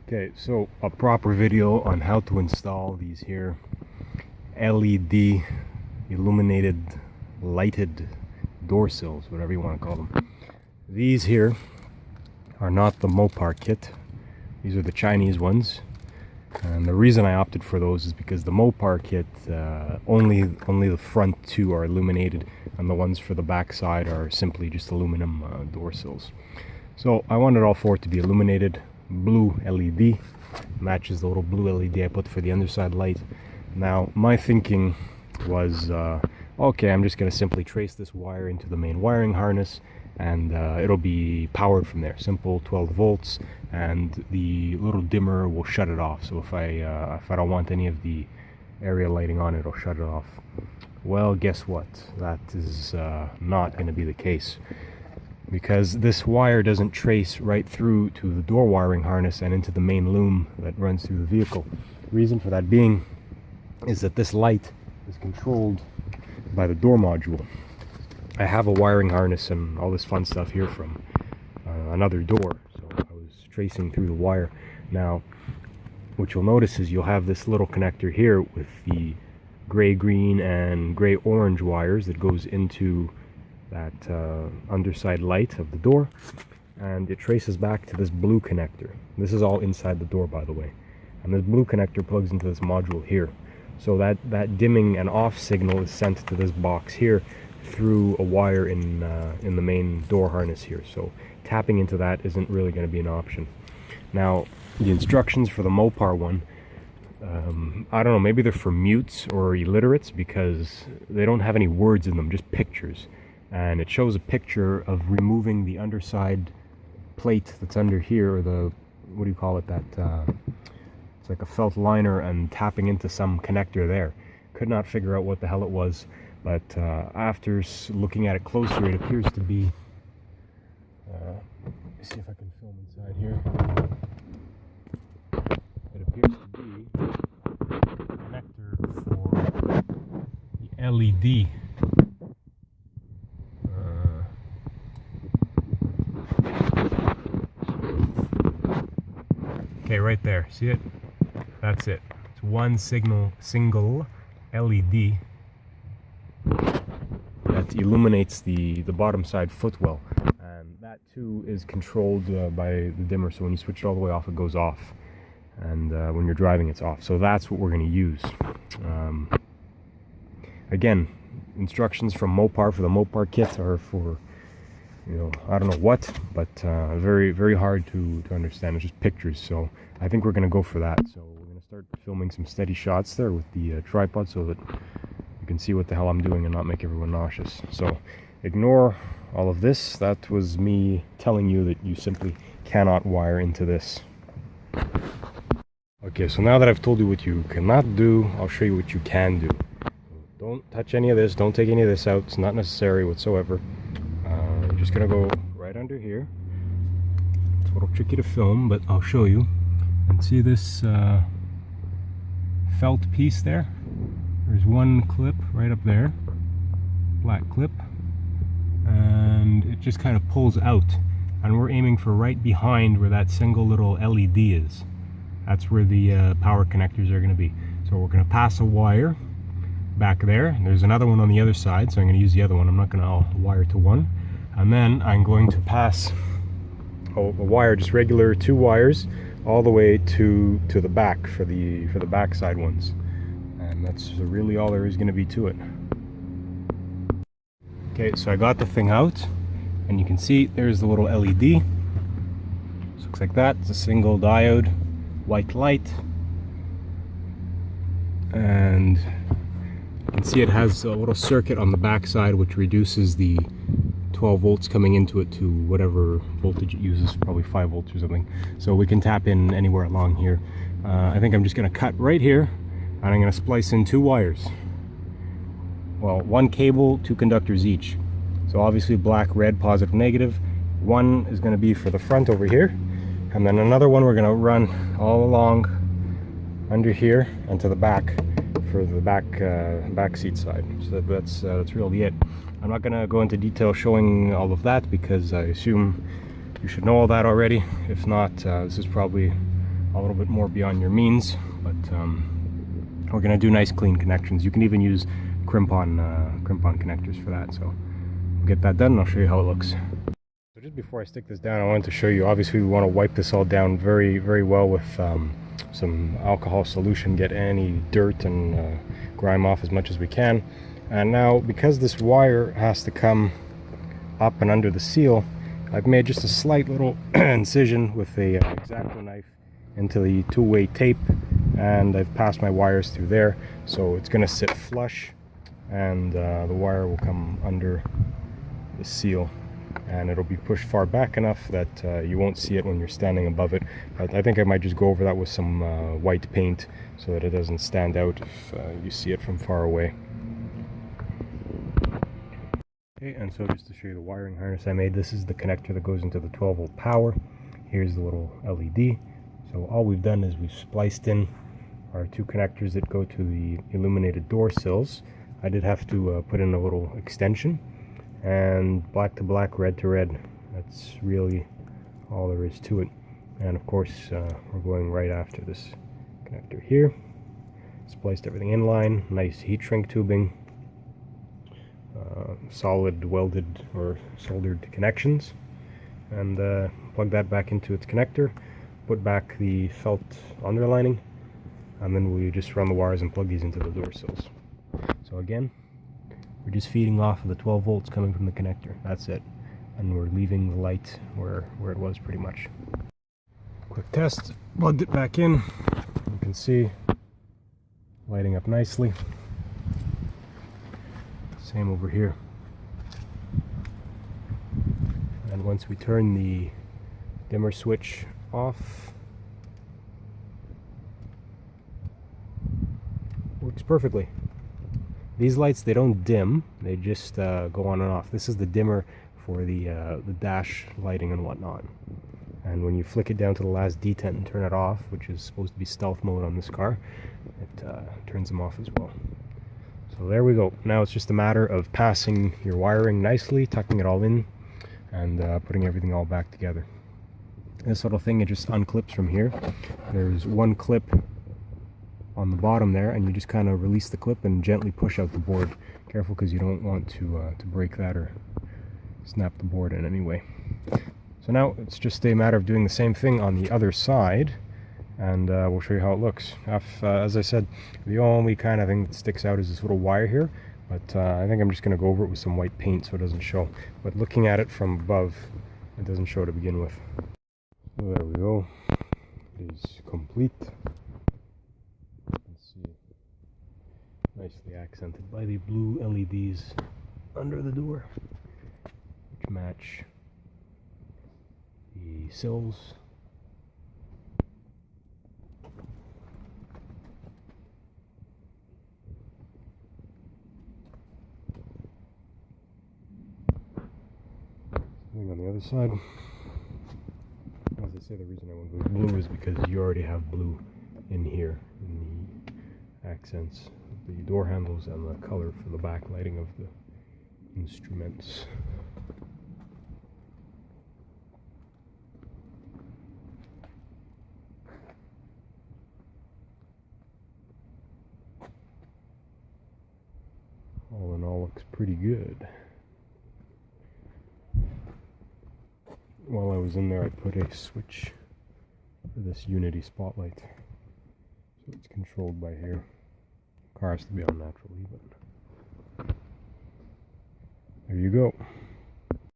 Okay, so a proper video on how to install these here LED illuminated lighted door sills, whatever you want to call them. These here are not the Mopar kit. These are the Chinese ones. And the reason I opted for those is because the Mopar kit, only the front two are illuminated, and the ones for the back side are simply just aluminum door sills. So I wanted all four to be illuminated. Blue LED matches the little blue LED I put for the underside light. Now my thinking was, okay, I'm just going to simply trace this wire into the main wiring harness, and it'll be powered from there. Simple 12 volts, and the little dimmer will shut it off. So if I don't want any of the area lighting on, it'll shut it off. Well, guess what? That is not going to be the case, because this wire doesn't trace right through to the door wiring harness and into the main loom that runs through the vehicle. The reason for that being is that this light is controlled by the door module. I have a wiring harness and all this fun stuff here from another door, so I was tracing through the wire. Now what you'll notice is you'll have this little connector here with the gray-green and gray-orange wires that goes into that underside light of the door, and it traces back to this blue connector. This is all inside the door, by the way, and this blue connector plugs into this module here. So that dimming and off signal is sent to this box here through a wire in the main door harness here. So tapping into that isn't really going to be an option. Now the instructions for the Mopar one, I don't know, maybe they're for mutes or illiterates, because they don't have any words in them, just pictures. And it shows a picture of removing the underside plate that's under here, or the, what do you call it, that it's like a felt liner, and tapping into some connector there. Could not figure out what the hell it was, but after looking at it closer, it appears to be, let me see if I can film inside here. It appears to be a connector for the LED. Okay, right there, see it? That's it. It's one single LED that illuminates the bottom side footwell, and that too is controlled by the dimmer. So when you switch it all the way off, it goes off, and when you're driving, it's off. So that's what we're going to use. Again, instructions from Mopar for the Mopar kit are for, you know, I don't know what, but very, very hard to understand. It's just pictures, so I think we're going to go for that. So we're going to start filming some steady shots there with the tripod, so that you can see what the hell I'm doing and not make everyone nauseous. So ignore all of this. That was me telling you that you simply cannot wire into this. Okay, so now that I've told you what you cannot do, I'll show you what you can do. Don't touch any of this, don't take any of this out, it's not necessary whatsoever. I'm just gonna go right under here. It's a little tricky to film, but I'll show you. And see this felt piece there? There's one clip right up there, black clip, and it just kind of pulls out, and we're aiming for right behind where that single little LED is. That's where the power connectors are going to be. So we're going to pass a wire back there, and there's another one on the other side, so I'm going to use the other one. I'm not going to wire to one. And then I'm going to pass a wire, just regular 2 wires, all the way to the back for the backside ones. And that's really all there is going to be to it. Okay, so I got the thing out, and you can see there's the little LED. This looks like that. It's a single diode white light, and you can see it has a little circuit on the back side which reduces the 12 volts coming into it to whatever voltage it uses, probably 5 volts or something. So we can tap in anywhere along here. I think I'm just going to cut right here, and I'm going to splice in 2 wires. Well, 1 cable, 2 conductors each. So obviously black, red, positive, negative. One is going to be for the front over here, and then another one we're going to run all along under here and to the back for the back seat side. So that's really it. I'm not going to go into detail showing all of that, because I assume you should know all that already. If not, this is probably a little bit more beyond your means, but we're gonna do nice clean connections. You can even use crimp-on connectors for that. So we'll get that done and I'll show you how it looks. So just before I stick this down, I wanted to show you, obviously we want to wipe this all down very, very well with some alcohol solution, get any dirt and grime off as much as we can. And now, because this wire has to come up and under the seal, I've made just a slight little incision with a X-Acto knife into the two-way tape, and I've passed my wires through there, so it's going to sit flush, and the wire will come under the seal, and it'll be pushed far back enough that you won't see it when you're standing above it. I think I might just go over that with some white paint so that it doesn't stand out if you see it from far away. Okay, and so just to show you the wiring harness I made, this is the connector that goes into the 12-volt power. Here's the little LED. So all we've done is we've spliced in our two connectors that go to the illuminated door sills. I did have to put in a little extension, and black to black, red to red. That's really all there is to it. And of course we're going right after this connector here. Spliced everything in line, nice heat shrink tubing, solid welded or soldered connections, and plug that back into its connector, put back the felt underlining, and then we just run the wires and plug these into the door sills. So again, we're just feeding off of the 12 volts coming from the connector. That's it. And we're leaving the light where it was pretty much. Quick test. Plugged it back in. You can see lighting up nicely. Same over here. And once we turn the dimmer switch off, works perfectly. These lights, they don't dim, they just go on and off. This is the dimmer for the dash lighting and whatnot. And when you flick it down to the last detent and turn it off, which is supposed to be stealth mode on this car, it turns them off as well. So there we go. Now it's just a matter of passing your wiring nicely, tucking it all in, and putting everything all back together. This little thing, it just unclips from here. There's one clip on the bottom there, and you just kind of release the clip and gently push out the board. Careful, because you don't want to break that or snap the board in any way. So now it's just a matter of doing the same thing on the other side, and we'll show you how it looks. As I said, the only kind of thing that sticks out is this little wire here, but I think I'm just going to go over it with some white paint so it doesn't show. But looking at it from above, it doesn't show to begin with. So there we go. It is complete. Nicely accented by the blue LEDs under the door, which match the sills. Something on the other side. As I say, the reason I went with blue is because you already have blue in here, in the accents, the door handles, and the color for the backlighting of the instruments. All in all, looks pretty good. While I was in there, I put a switch for this Unity spotlight, so it's controlled by here. Car has to be on natural E, but there you go.